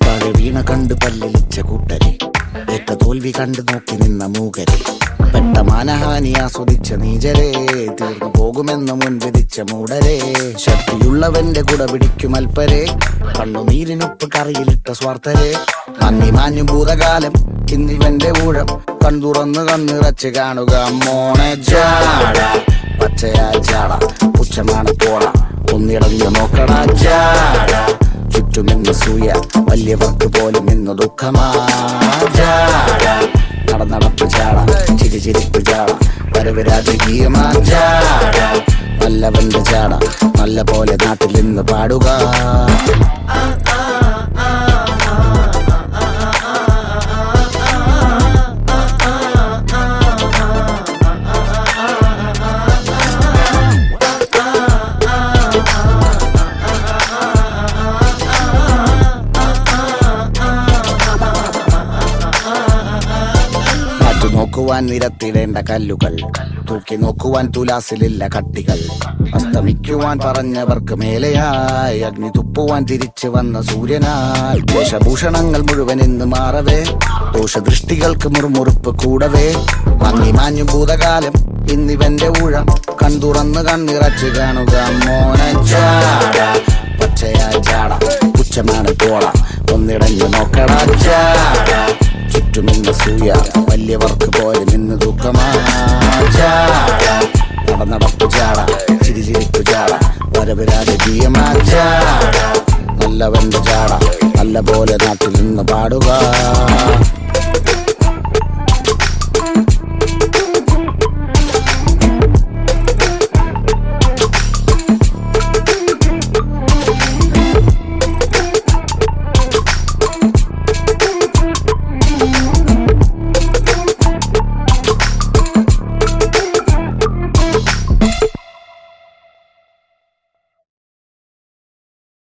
താഴെ വീണ കണ്ട് പല്ലിളിച്ച കൂട്ടരെ, ഏറ്റ തോൽവി കണ്ട് നോക്കി നിന്ന മൂകരെ, പെട്ട മാനഹാനി ആസ്വദിച്ച നീചരെ, തീർന്നു പോകുമെന്ന് മുൻവിധിച്ച മൂടരെ, ശക്തിയുള്ളവന്റെ കുട പിടിക്കും അൽപ്പരെ, കണ്ണുനീരിനൊപ്പ് കറിയിലിട്ട സ്വാർത്ഥരെ, മങ്ങി മാഞ്ഞു ഭൂതകാലം ഇന്നിവന്റെ ഊഴം, കൺതുറന്ന് കണ്ണിറച്ച് കാണുക മോണെ ജാട, പച്ചയായ ചാട പുച്ഛമാണ് പോട, ഒന്നിടഞ്ഞു നോക്കടാ ജാട, ചുറ്റുമെന്ന് സൂയ വലിയവർക്ക് പോലും ഇന്ന് ദുഃഖമാ ജാട, നടന്നടപ്പ് ചാട ചിരിച്ചിരിപ്പ് ചാട, വരവ് രാജകീയമാ ജാട, നല്ലവന്റെ ചാട നല്ല പോലെ നാട്ടിൽ നിന്ന് പാടുക. നോക്കുവാൻ നിരത്തിടേണ്ട കല്ലുകൾ, തൂക്കി നോക്കുവാൻ തുലാസിലില്ല കട്ടികൾ, അസ്തമിക്കുവാൻ പറഞ്ഞവർക്ക് മേലെയായി അഗ്നി തുപ്പുവാൻ തിരിച്ചു വന്ന സൂര്യനായി, വേഷഭൂഷണങ്ങൾ മുഴുവൻ ഇന്ന് മാറവേ, ദോഷദൃഷ്ടികൾക്ക് മുറുമുറുപ്പ് കൂടവേ, മങ്ങി മാഞ്ഞു ഭൂതകാലം ഇന്നിവന്റെ ഊഴം, കൺതുറന്ന് കണ്ണിറച്ച് കാണുക മോനെ ചാട, പച്ചയായ ചാട പുച്ഛമാണ് പോട, ഒന്നിടഞ്ഞു നോക്കടാ ചാട, ചുറ്റുമിന്ന് സൂയ വലിയവർക്ക് പോലും ഇന്ന് ദുഃഖമാ ചാട, നടന്നടപ്പ് ചാട ചിരിച്ചിരിപ്പ് ചാട, വരവ് രാജകീയമാ ചാട, നല്ലവന്റെ ചാട നല്ല പോലെ നാട്ടിൽ നിന്ന് പാടുക.